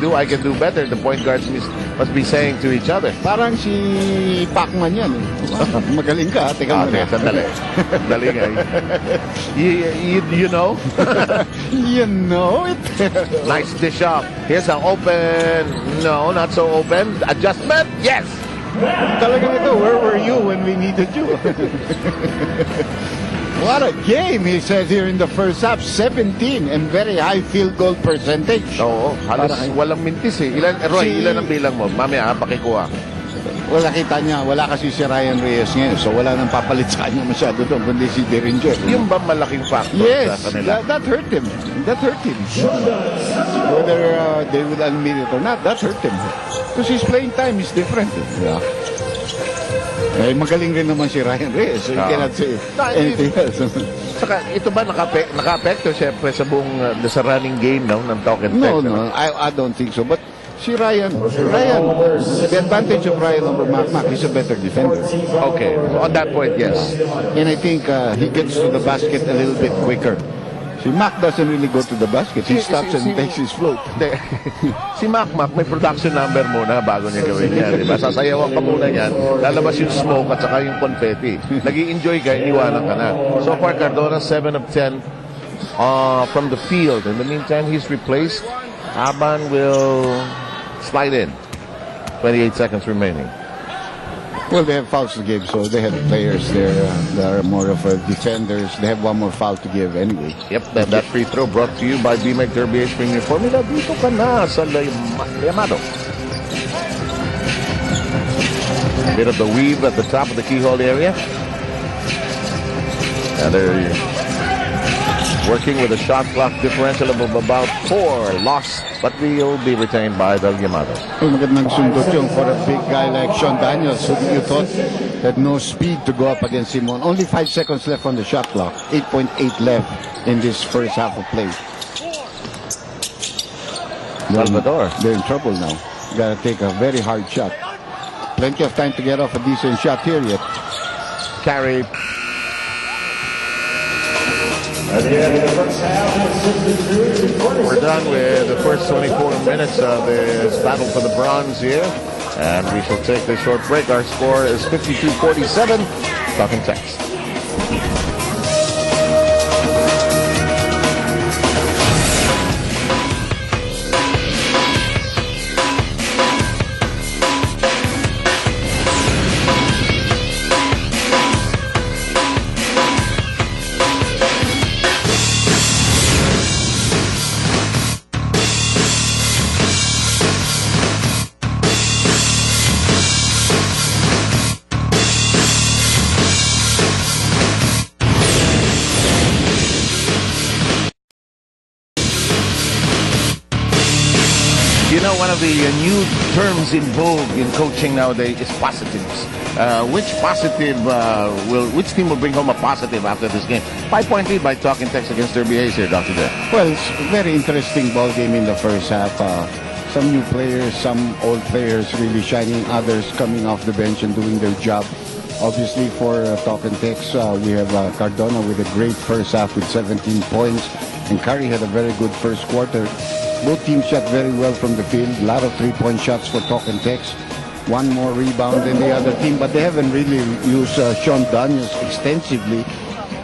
do, I can do better. The point guards must be saying to each other. Parang si Pacman yan. Magaling ka. Teka muna. Sandali. Sandali nga. You know? You know it. Nice dish up. Here's an open. No, not so open. Adjustment. Yes. Talagang ito, where were you when we needed you? What a game, he says here in the first half. 17 and very high field goal percentage. Oo, halos walang mintis eh. Roy, ilan ang bilang mo? Mamaya, pakikuha. Wala kita niya, wala kasi si Ryan Reyes ngayon, so wala nang papalit sa kanya masyado doon, kundi si Derringer. Yung ba malaking factor yes, sa kanila? That hurt him. That hurt him. Whether they will admit it or not, that hurt him. Because his playing time is different. Yeah. Eh, magaling rin naman si Ryan Reyes, so you cannot say anything else. Saka, ito ba naka-apekto siyempre sa buong sa running game ng Talk and Text? No, I don't think so. But si Ryan, the advantage of Ryan over Mac is a better defender. Okay, on that point, yes. And I think he gets to the basket a little bit quicker. Si Mac doesn't really go to the basket. He stops and takes his float. Si Mac, may production number muna bago niya gawin yan. Diba? Sasayawan pa muna yan. Lalabas yung smoke at saka yung confetti. Nag-i-enjoy ka, iniwanan ka na. So far, Cardona, 7 of 10 from the field. In the meantime, he's replaced. Aban will slide in. 28 seconds remaining. Well, they have fouls to give, so they have players there that are more of defenders. They have one more foul to give anyway. Yep, that free throw brought to you by BMAC Derby Premium Formula. Dito ka na sa Yamado. Bit of the weave at the top of the keyhole area. And they're working with a shot clock differential of about 4. Lost, but will be retained by the Yamado. Magandang sundot yung for a big guy like Sean Daniels, who you thought had no speed to go up against Simon. Only 5 seconds left on the shot clock. 8.8 left in this first half of play. Salvador. They're in trouble now. Gotta take a very hard shot. Plenty of time to get off a decent shot here yet. Carry. We're done with the first 24 minutes of this battle for the bronze here, and we shall take this short break. Our score is 52-47. Talk and Text. One of the new terms in vogue in coaching nowadays is positives. Which team will bring home a positive after this game? 5-point lead by Talk and Text against Derby Hayes here, Dr. Jeff. Well, it's a very interesting ball game in the first half. Some new players, some old players really shining, others coming off the bench and doing their job. Obviously, for Talk and Text, we have Cardona with a great first half with 17 points, and Curry had a very good first quarter. Both teams shot very well from the field. A lot of three-point shots for Talk and Text. One more rebound than the other team, but they haven't really used Sean Daniels extensively.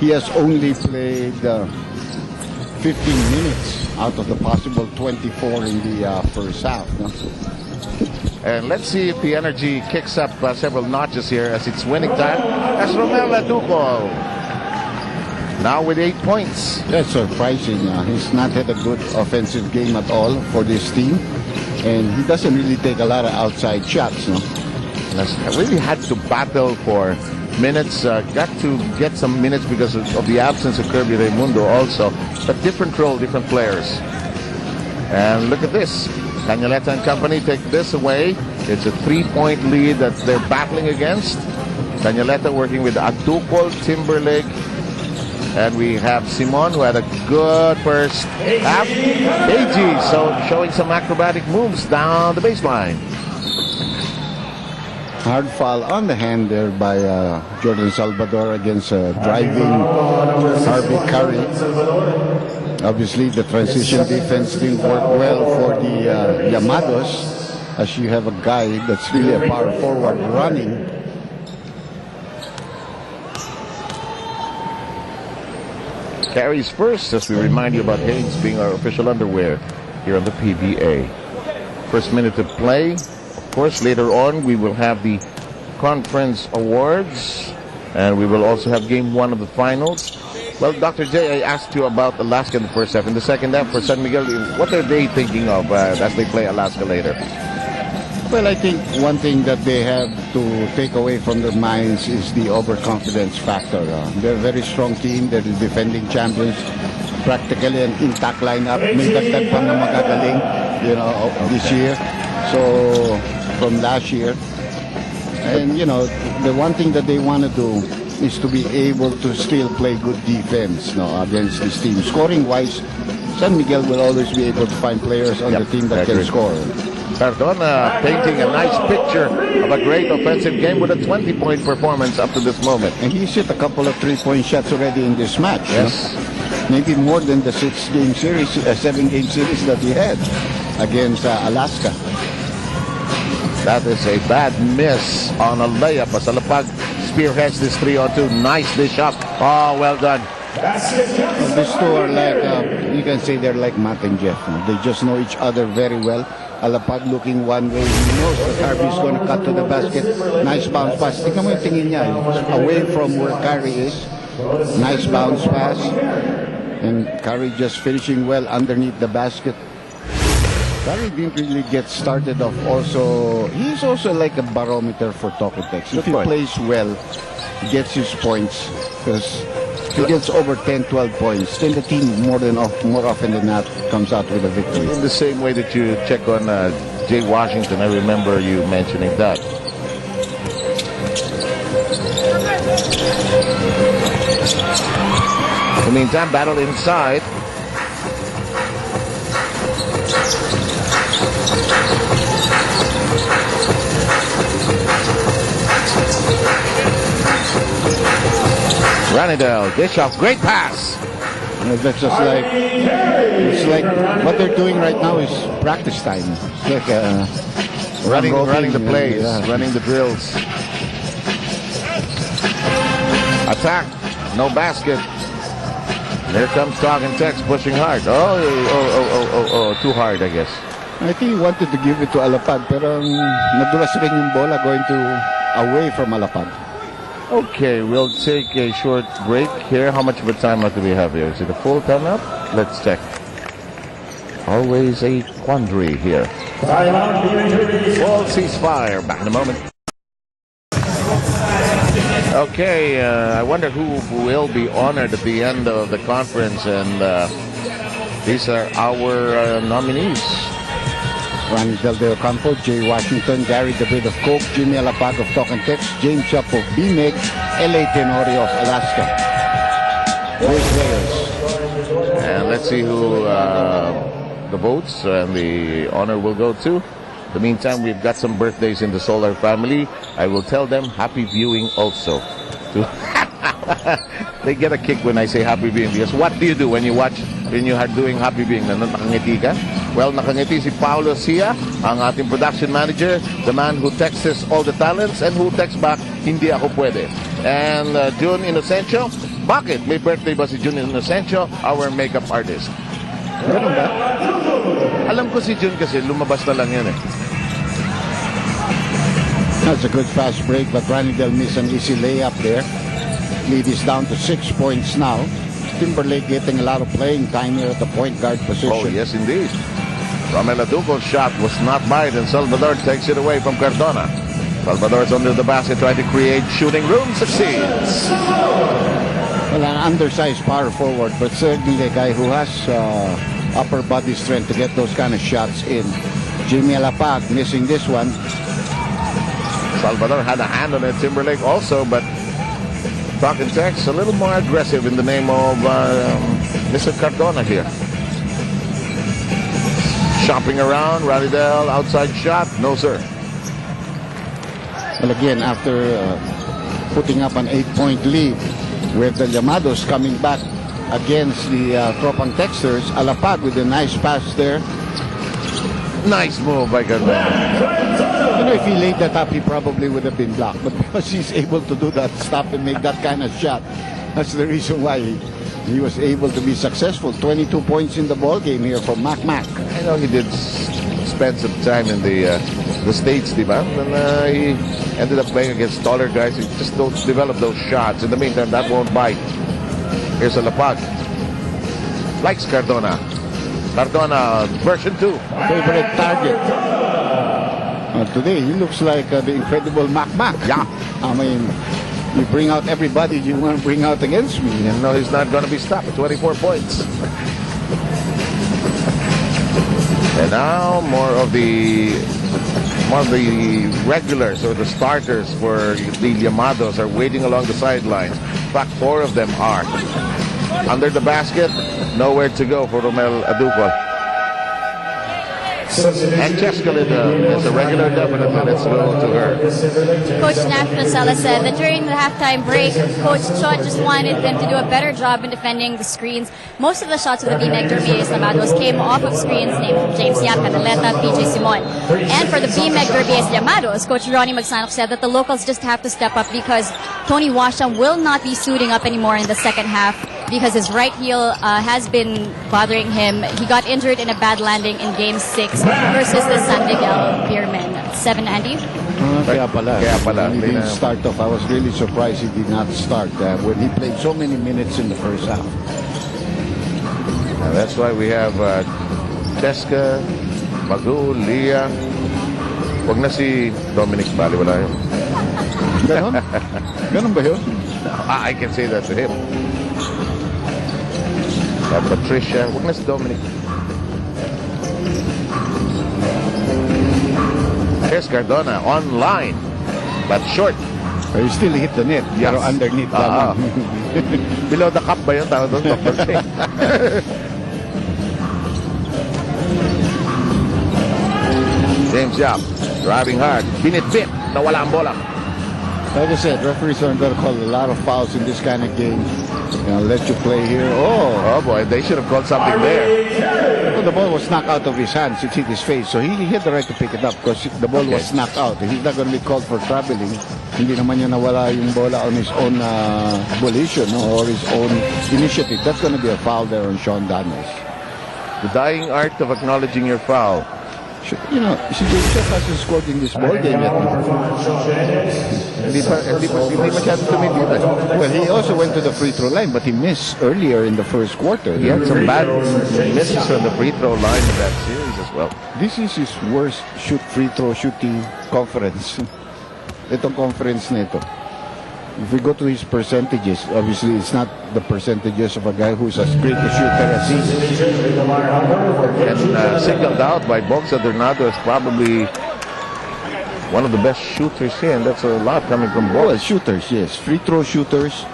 He has only played 15 minutes out of the possible 24 in the first half. No? And let's see if the energy kicks up several notches here as it's winning time. As Romel Laduco now with 8 points. That's surprising. He's not had a good offensive game at all for this team. And he doesn't really take a lot of outside shots. No? Has really had to battle for minutes. Got to get some minutes because of the absence of Kirby Raimundo also. But different role, different players. And look at this. Cañaleta and company take this away. It's a 3-point lead that they're battling against. Cañaleta working with Atukol, Timberlake, and we have Simon, who had a good first half. AG, so showing some acrobatic moves down the baseline. Hard foul on the hand there by Jordan Salvador against driving Harvey Curry. Obviously, the transition defense didn't work well for the Llamados, as you have a guy that's really a power forward running. Carries first, as we remind you about Hanes being our official underwear here on the PBA. First minute to play. Of course, later on we will have the conference awards, and we will also have game one of the finals. Well, Dr. J, I asked you about Alaska in the first half. In the second half for San Miguel, what are they thinking of as they play Alaska later? Well, I think one thing that they have to take away from their minds is the overconfidence factor. They're a very strong team. They're the defending champions. Practically an intact lineup. May dagdag pa na magagaling, this year. So, from last year. And, the one thing that they want to do is to be able to still play good defense against this team. Scoring-wise, San Miguel will always be able to find players on the team that can score. Cardona painting a nice picture of a great offensive game with a 20-point performance up to this moment. And he's hit a couple of 3-point shots already in this match. Yes. Maybe more than the 7-game series that he had against Alaska. That is a bad miss on a layup. Alapag spearheads this 3-on-2. Nice dish up. Oh, well done. Well, these two are like, you can say they're like Matt and Jeff. They just know each other very well. Alapag looking one way, he knows that Harvey's going to cut to the basket. Nice bounce pass. Tingnan mo yung tingin niya. Away from where Curry is. Nice bounce pass. And Curry just finishing well underneath the basket. Curry didn't really get started off also. He's also like a barometer for Tokotex. If he plays well, he gets his points. Because he gets over 10, 12 points. Then the team more often than not comes out with a victory. In the same way that you check on Jay Washington, I remember you mentioning that. In the meantime, battle inside. Ranidel, dish off, great pass. That's just like, it's like what they're doing right now is practice time. It's like running the plays, running the drills. Attack, no basket. Here comes Talking Tex pushing hard. Oh, too hard, I guess. I think he wanted to give it to Alapag, pero nadulas rin yung bola going to away from Alapag. Okay, we'll take a short break here. How much of a timeout do we have here? Is it a full timeout? Let's check. Always a quandary here. Full ceasefire. Back in a moment. Okay, I wonder who will be honored at the end of the conference, and these are our nominees. Ranidel de Ocampo, Jay Washington, Gary David of Coke, Jimmy Alapag of Talking Tex, James Shup of BMEG, L.A. Tenorio of Alaska. Great players. And let's see who the votes and the honor will go to. In the meantime, we've got some birthdays in the Solar family. I will tell them happy viewing also. They get a kick when I say happy viewing, because what do you do when you are doing happy viewing? Nakangiti ka? Well, nakangiti si Paulo Sia, ang ating production manager, the man who texts all the talents and who texts back, hindi ako pwede. And June Inocencio, bakit? May birthday ba si June Inocencio, our makeup artist? Ganun ba? Alam ko si June kasi lumabas na lang yan eh. That's a good fast break, but Ranidel missed an easy layup there. Lead is down to 6 points now. Timberlake getting a lot of playing time here at the point guard position. Oh, yes, indeed. Romel Aduco's shot was not by it, and Salvador takes it away from Cardona. Salvador's under the basket trying to create shooting room, succeeds. Well, an undersized power forward, but certainly a guy who has upper body strength to get those kind of shots in. Jimmy Alapag missing this one. Salvador had a hand on it. Timberlake also, but Talking Tex a little more aggressive in the name of Mr. Cardona here. Shopping around, Ranidel, outside shot, no sir. Well, again, after putting up an 8-point lead with the Llamados coming back against the Tropang Texters. Alapag with a nice pass there. Nice move by Cardona. You know, if he laid that up, he probably would have been blocked. But because he's able to do that, stop and make that kind of shot, that's the reason why he was able to be successful. 22 points in the ball game here for Mac. I know he did spend some time in the States, diba? And he ended up playing against taller guys who just don't develop those shots. In the meantime, that won't bite. Here's Alapag. Likes Cardona. Cardona, version 2. Favorite target. Today, he looks like the incredible Mac. Yeah. I mean, you bring out everybody you want to bring out against me. You know he's not going to be stopped at 24 points. And now more of the regulars or the starters for the Llamados are waiting along the sidelines. In fact, 4 of them are. Under the basket, nowhere to go for Romel Aduco. And Jessica is a regular, definitely. Let's go to her. Coach Nash Nocella said that during the halftime break, Coach Chot just wanted them to do a better job in defending the screens. Most of the shots of the BMEG Derbies Llamados came off of screens named James Yap, Cataleta, PJ Simon. And for the BMEG Derbies Llamados, Coach Ronnie Magsanok said that the locals just have to step up because Tony Washam will not be suiting up anymore in the second half because his right heel has been bothering him. He got injured in a bad landing in Game 6 versus the San Miguel Beermen. 7, Andy? Kaya pala. Kaya He didn't start off. I was really surprised he did not start when he played so many minutes in the first half. That's why we have Cheska, Magu, Leah. Huwag na si Dominic Bali, wala yun. Ganon? Ganon ba yun? I can say that to him. Patricia, huwag na si Dominic. Here's Cardona online, but short. He still hit the net, Yes. pero underneath. Below the cup ba yun? Tawag doon, top of the thing. James Yap, driving hard. Binit-bit, nawala ang bola. Like I said, referees are going to call a lot of fouls in this kind of game. Let you play here. Oh boy, they should have called something there. Well, the ball was knocked out of his hands. It hit his face. So he had the right to pick it up because the ball was knocked out. He's not going to be called for traveling. Hindi naman niya nawala yung bola on his own volition or his own initiative. That's going to be a foul there on Sean Danos. The dying art of acknowledging your foul. You know, si James hasn't scored in this ball game yet. Hindi masyado tumitira. Well, he also went to the free throw line, but he missed earlier in the first quarter. He had some bad misses on the free throw line in that series as well. This is his worst free throw shooting conference. Itong conference na ito. If we go to his percentages, obviously it's not the percentages of a guy who's as great a shooter as he is. And singled out by Boxa Dornado as probably one of the best shooters here, and that's a lot coming from Well, Boxa. shooters, yes. Free throw shooters.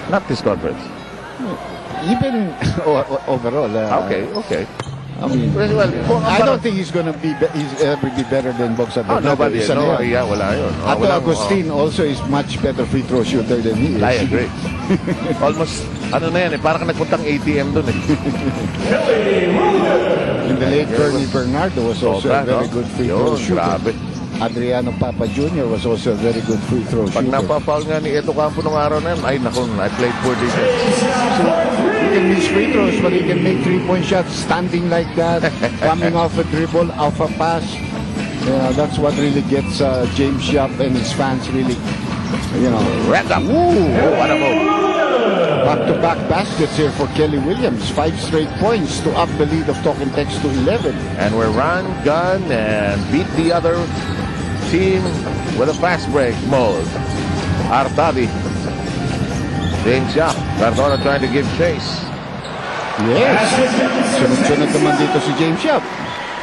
Not this conference. Even overall. Okay. I mean, Well, I don't think he's gonna be ever be better than Boxa Dornado. nobody. Isa na No, yan. yeah, wala yun. Ato Agustin also is much better free throw shooter than he is. I agree. Almost, ano na yan parang nagpuntang ATM dun eh. In the late Bernie Bernardo was also a very good free throw shooter. Grabe. Adriano Papa Jr. was also a very good free throw Pag shooter. napapaul nga ni Eto Campo nung araw na yan, ay naku, I played poor defense. He can miss free throws, but he can make three-point shots standing like that, coming off a dribble, off a pass. That's what really gets James Yap and his fans really, Red up. What a move. back-to-back baskets here for Kelly Williams. 5 straight points to up the lead of Token Tex to 11. And we run, gun, and beat the other team with a fast break mode. Artadi. James Yap. Cardona trying to give chase. Yes. Sunod-sunod naman dito si James Yap.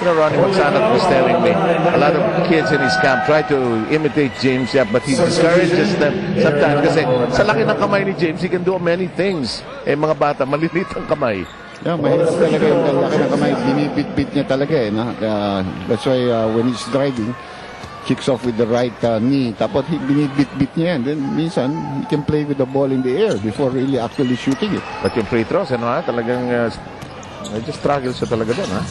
You know, Ronnie Magsanok was telling me a lot of kids in his camp try to imitate James Yap, but he discourages them sometimes kasi sa laki ng kamay ni James, he can do many things. Mga bata, maliliit ang kamay. Yeah, mahirap talaga yung laki ng kamay. Binibit-bit niya talaga . That's why when he's driving, kicks off with the right knee. Tapos binibit-bit niya yan. Then minsan, he can play with the ball in the air before really actually shooting it. But yung free throws, talagang medyo struggle siya talaga doon, ha?